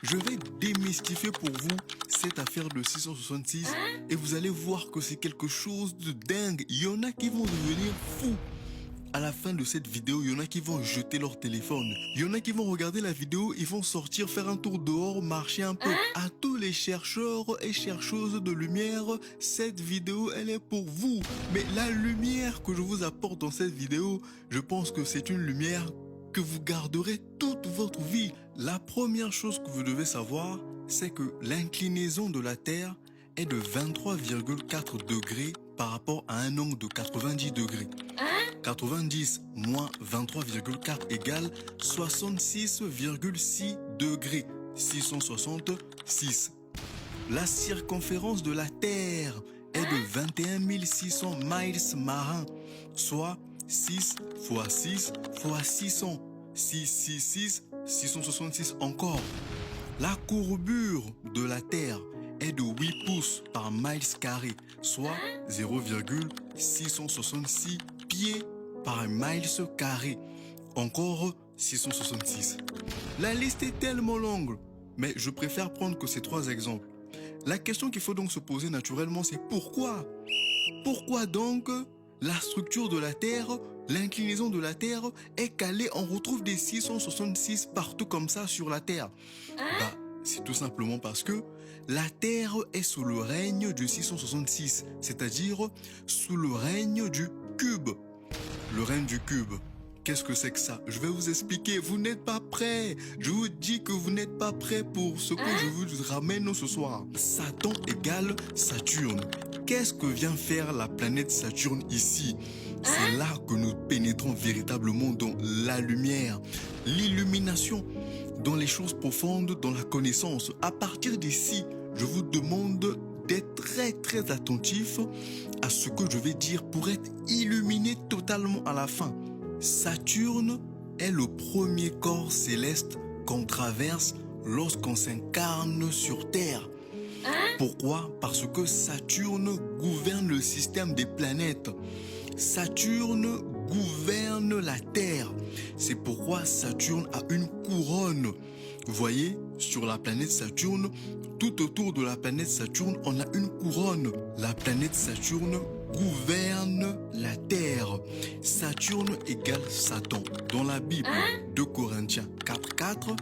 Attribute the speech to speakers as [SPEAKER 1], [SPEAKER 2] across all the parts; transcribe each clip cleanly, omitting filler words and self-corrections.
[SPEAKER 1] Je vais démystifier pour vous cette affaire de 666 et vous allez voir que c'est quelque chose de dingue. Il y en a qui vont devenir fous. À la fin de cette vidéo, il y en a qui vont jeter leur téléphone. Il y en a qui vont regarder la vidéo, ils vont sortir, faire un tour dehors, marcher un peu. À tous les chercheurs et chercheuses de lumière, cette vidéo, elle est pour vous. Mais la lumière que je vous apporte dans cette vidéo, je pense que c'est une lumière que vous garderez toute votre vie. La première chose que vous devez savoir, c'est que l'inclinaison de la Terre est de 23,4 degrés par rapport à un angle de 90 degrés. 90 moins 23,4 égale 66,6 degrés. 666. La circonférence de la Terre est de 21 600 miles marins, soit 6 fois 6 fois 600. 666, 666 encore. La courbure de la Terre est de 8 pouces par miles carré, soit 0,666 pieds par miles carré. Encore 666. La liste est tellement longue, mais je préfère prendre que ces 3 exemples. La question qu'il faut donc se poser naturellement, c'est pourquoi? Pourquoi donc la structure de la Terre, l'inclinaison de la Terre est calée? On retrouve des 666 partout comme ça sur la Terre. C'est tout simplement parce que la Terre est sous le règne du 666, c'est-à-dire sous le règne du cube. Le règne du cube. Qu'est-ce que c'est que ça? Je vais vous expliquer. Vous n'êtes pas prêts. Je vous dis que vous n'êtes pas prêts pour ce que je vous ramène ce soir. Satan égale Saturne. Qu'est-ce que vient faire la planète Saturne ici? C'est là que nous pénétrons véritablement dans la lumière, l'illumination, dans les choses profondes, dans la connaissance. À partir d'ici, je vous demande d'être très attentif à ce que je vais dire pour être illuminé totalement à la fin. Saturne est le premier corps céleste qu'on traverse lorsqu'on s'incarne sur Terre. Pourquoi? Parce que Saturne gouverne le système des planètes. Saturne gouverne la Terre. C'est pourquoi Saturne a une couronne. Vous voyez, sur la planète Saturne, tout autour de la planète Saturne, on a une couronne. La planète Saturne gouverne la Terre. Saturne égale Satan. Dans la Bible, 2 Corinthiens 4,4,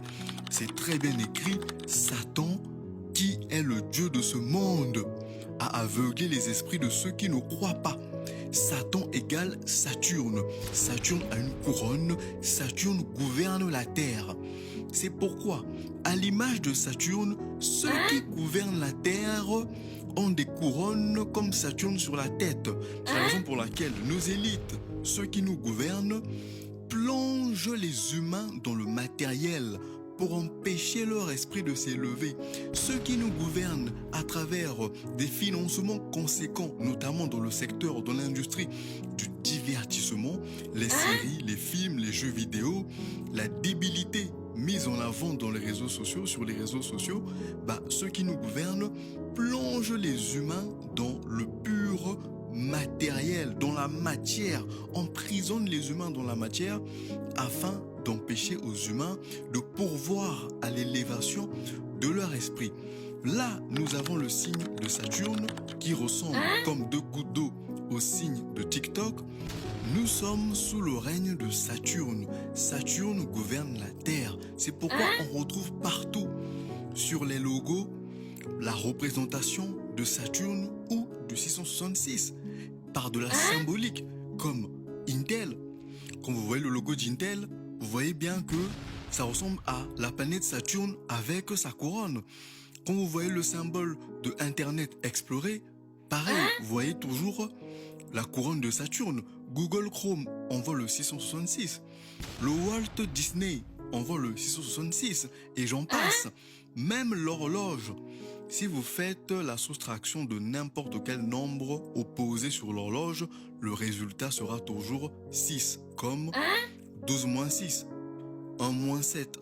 [SPEAKER 1] c'est très bien écrit, Satan, qui est le Dieu de ce monde, a aveuglé les esprits de ceux qui ne croient pas. Satan égale Saturne. Saturne a une couronne. Saturne gouverne la Terre. C'est pourquoi, à l'image de Saturne, ceux qui gouvernent la Terre ont des couronnes comme Saturne sur la tête. C'est la raison pour laquelle nos élites, ceux qui nous gouvernent, plongent les humains dans le matériel pour empêcher leur esprit de s'élever. Ceux qui nous gouvernent à travers des financements conséquents, notamment dans le secteur de l'industrie du divertissement, les séries, les films, les jeux vidéo, la débilité mise en avant dans les réseaux sociaux, sur les réseaux sociaux, ceux qui nous gouvernent plongent les humains dans le pur matériel, dans la matière, emprisonnent les humains dans la matière afin d'empêcher aux humains de pourvoir à l'élévation de leur esprit. Là, nous avons le signe de Saturne qui ressemble comme 2 gouttes d'eau au signe de TikTok. Nous sommes sous le règne de Saturne. Saturne gouverne la Terre. C'est pourquoi on retrouve partout sur les logos la représentation de Saturne ou du 666 par de la symbolique comme Intel. Quand vous voyez le logo d'Intel, vous voyez bien que ça ressemble à la planète Saturne avec sa couronne. Quand vous voyez le symbole de Internet Explorer, pareil, vous voyez toujours la couronne de Saturne. Google Chrome, on voit le 666. Le Walt Disney, on voit le 666. Et j'en passe. Même l'horloge. Si vous faites la soustraction de n'importe quel nombre opposé sur l'horloge, le résultat sera toujours 6, comme 12 moins 6, 1 moins 7,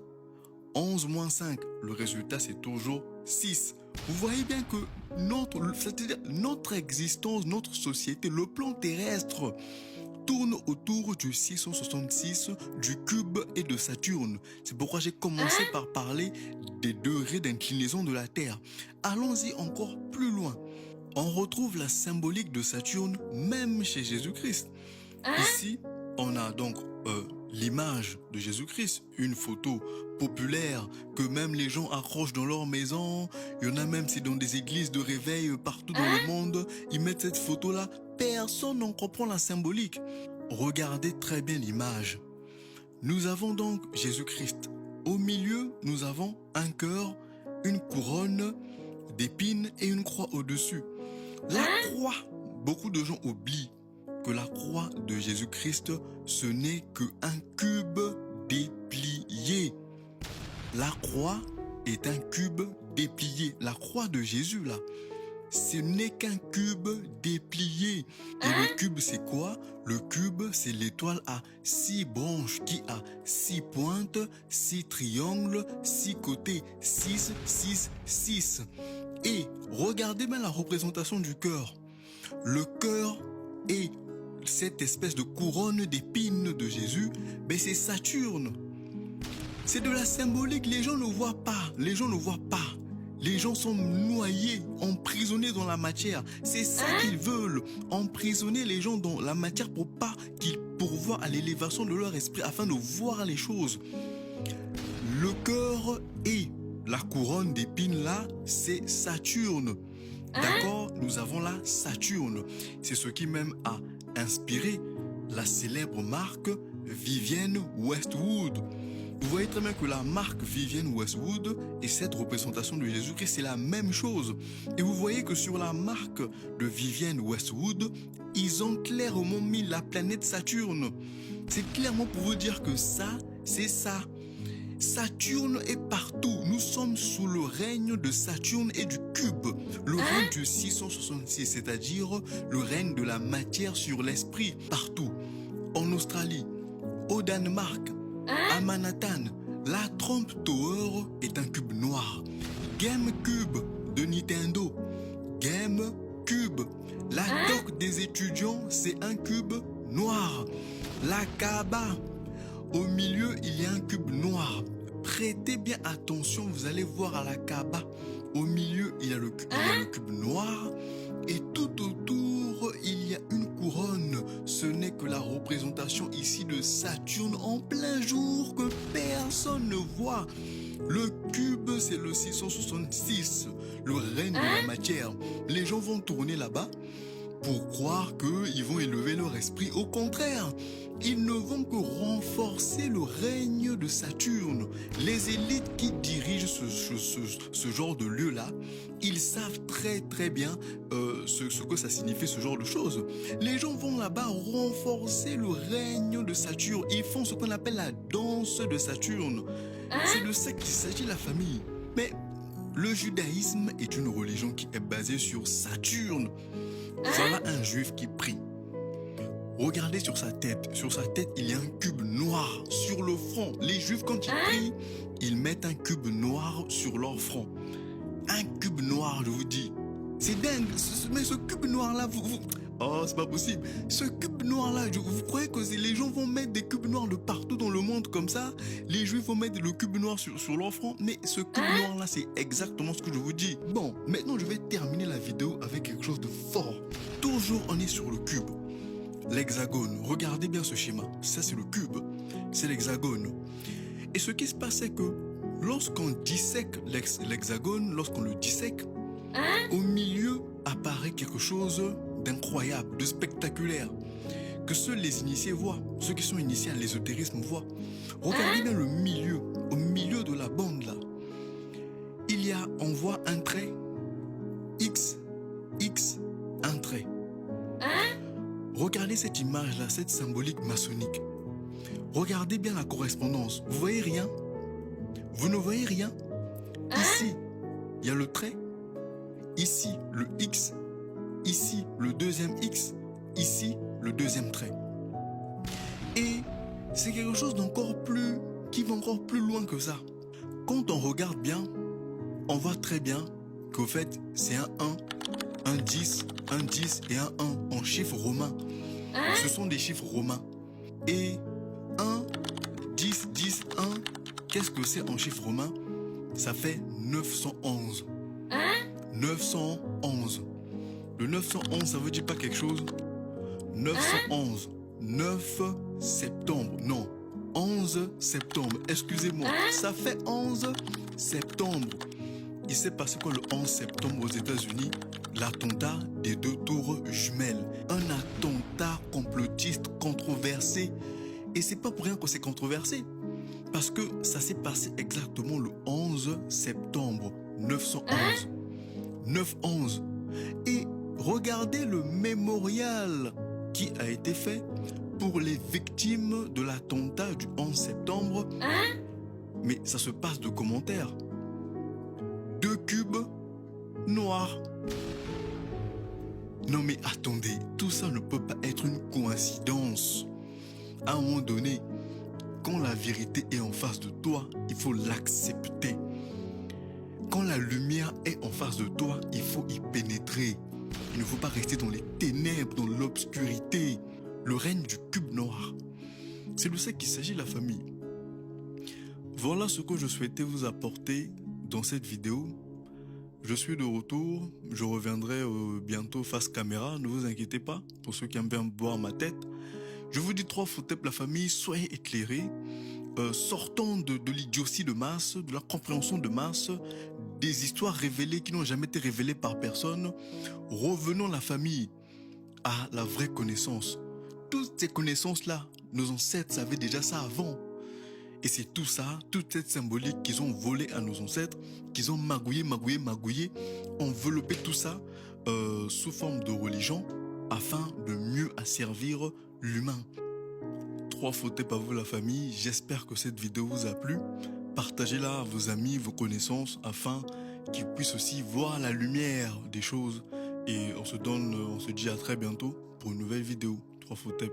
[SPEAKER 1] 11 moins 5. Le résultat, c'est toujours 6. Vous voyez bien que notre existence, notre société, le plan terrestre, tourne autour du 666, du cube et de Saturne. C'est pourquoi j'ai commencé par parler des degrés d'inclinaison de la Terre. Allons-y encore plus loin. On retrouve la symbolique de Saturne même chez Jésus-Christ. Ici, on a donc l'image de Jésus-Christ, une photo populaire que même les gens accrochent dans leur maison. Il y en a même, c'est dans des églises de réveil partout dans le monde, ils mettent cette photo-là. Personne n'en comprend la symbolique. Regardez très bien l'image. Nous avons donc Jésus-Christ. Au milieu, nous avons un cœur, une couronne d'épines et une croix au-dessus. La croix, beaucoup de gens oublient que la croix de Jésus-Christ, ce n'est qu'un cube déplié. La croix est un cube déplié. La croix de Jésus, là, ce n'est qu'un cube déplié. Et le cube, c'est quoi? Le cube, c'est l'étoile à 6 branches qui a 6 pointes, 6 triangles, 6 côtés, 6, 6, 6. Et regardez bien la représentation du cœur. Le cœur est cette espèce de couronne d'épines de Jésus, mais c'est Saturne. C'est de la symbolique, les gens ne voient pas, les gens ne voient pas. Les gens sont noyés, emprisonnés dans la matière. C'est ça qu'ils veulent, emprisonner les gens dans la matière pour pas qu'ils pourvoient à l'élévation de leur esprit afin de voir les choses. Le cœur et la couronne d'épines là, c'est Saturne. D'accord? Nous avons là Saturne. C'est ce qui même a inspiré la célèbre marque Vivienne Westwood. Vous voyez très bien que la marque Vivienne Westwood et cette représentation de Jésus-Christ, c'est la même chose. Et vous voyez que sur la marque de Vivienne Westwood, ils ont clairement mis la planète Saturne. C'est clairement pour vous dire que ça, c'est ça. Saturne est partout. Nous sommes sous le règne de Saturne et du cube. Le règne du 666, c'est-à-dire le règne de la matière sur l'esprit partout. En Australie, au Danemark, à Manhattan, la Trump Tower est un cube noir. GameCube de Nintendo, GameCube. La dock des étudiants, c'est un cube noir. La Kaaba, au milieu, il y a un cube noir. Prêtez bien attention, vous allez voir à la Kaaba. Au milieu, il y a le cube noir. Et tout autour, il y a une couronne. Ce n'est que la représentation ici de Saturne en plein jour que personne ne voit. Le cube, c'est le 666, le règne de la matière. Les gens vont tourner là-bas pour croire qu'ils vont élever leur esprit. Au contraire, ils ne vont que renforcer le règne de Saturne. Les élites qui dirigent ce genre de lieu-là, ils savent très très bien ce que ça signifie, ce genre de choses. Les gens vont là-bas renforcer le règne de Saturne. Ils font ce qu'on appelle la danse de Saturne. C'est de ça qu'il s'agit, la famille. Mais le judaïsme est une religion qui est basée sur Saturne. Voilà un juif qui prie. Regardez sur sa tête. Sur sa tête, il y a un cube noir sur le front. Les juifs, quand ils prient, ils mettent un cube noir sur leur front. Un cube noir, je vous dis. C'est dingue. Mais ce cube noir-là, oh, c'est pas possible. Ce cube noir-là, vous croyez que les gens vont mettre des cubes noirs de partout dans le monde comme ça? Les juifs vont mettre le cube noir sur leur front? Mais ce cube noir-là, c'est exactement ce que je vous dis. Bon, maintenant, je vais terminer la vidéo avec quelque chose de fort. Toujours, on est sur le cube. L'hexagone. Regardez bien ce schéma. Ça, c'est le cube. C'est l'hexagone. Et ce qui se passe, c'est que lorsqu'on dissèque l'hexagone, lorsqu'on le dissèque, au milieu apparaît quelque chose d'incroyable, de spectaculaire, que seuls les initiés voient, ceux qui sont initiés à l'ésotérisme voient. Regardez bien le milieu, au milieu de la bande là, on voit un trait, X, un trait. Regardez cette image là, cette symbolique maçonnique. Regardez bien la correspondance. Vous voyez rien? Vous ne voyez rien? Ici, il y a le trait. Ici, le X. Ici, le deuxième X. Ici, le deuxième trait. Et c'est quelque chose qui va encore plus loin que ça. Quand on regarde bien, on voit très bien qu'au fait, c'est un 1, un 10 et un 1 en chiffres romains. Ce sont des chiffres romains. Et 1, 10, 10, 1, qu'est-ce que c'est en chiffre romain? Ça fait 911. 911. Le 911, ça veut dire pas quelque chose? 911. 9 septembre. Non. 11 septembre. Excusez-moi. Ça fait 11 septembre. Il s'est passé quoi le 11 septembre aux États-Unis? L'attentat des 2 tours jumelles. Un attentat complotiste controversé. Et c'est pas pour rien que c'est controversé. Parce que ça s'est passé exactement le 11 septembre 911. 911. Et regardez le mémorial qui a été fait pour les victimes de l'attentat du 11 septembre. Mais ça se passe de commentaires. 2 cubes noirs. Non mais attendez, tout ça ne peut pas être une coïncidence. À un moment donné, quand la vérité est en face de toi, il faut l'accepter. Quand la lumière est en face de toi, il faut y pénétrer. Il ne faut pas rester dans les ténèbres, dans l'obscurité. Le règne du cube noir. C'est de ça qu'il s'agit, la famille. Voilà ce que je souhaitais vous apporter dans cette vidéo. Je suis de retour. Je reviendrai bientôt face caméra. Ne vous inquiétez pas, pour ceux qui aiment bien voir ma tête. Je vous dis 3 fauteuils, la famille, soyez éclairés. Sortons de l'idiotie de masse, de la compréhension de masse, des histoires révélées qui n'ont jamais été révélées par personne. Revenons, la famille, à la vraie connaissance. Toutes ces connaissances-là, nos ancêtres savaient déjà ça avant. Et c'est tout ça, toute cette symbolique qu'ils ont volé à nos ancêtres, qu'ils ont magouillé, enveloppé tout ça sous forme de religion afin de mieux asservir l'humain. 3 fauteuils par vous, la famille. J'espère que cette vidéo vous a plu. Partagez-la à vos amis, vos connaissances, afin qu'ils puissent aussi voir la lumière des choses. Et on se dit à très bientôt pour une nouvelle vidéo. 3 fauteuils.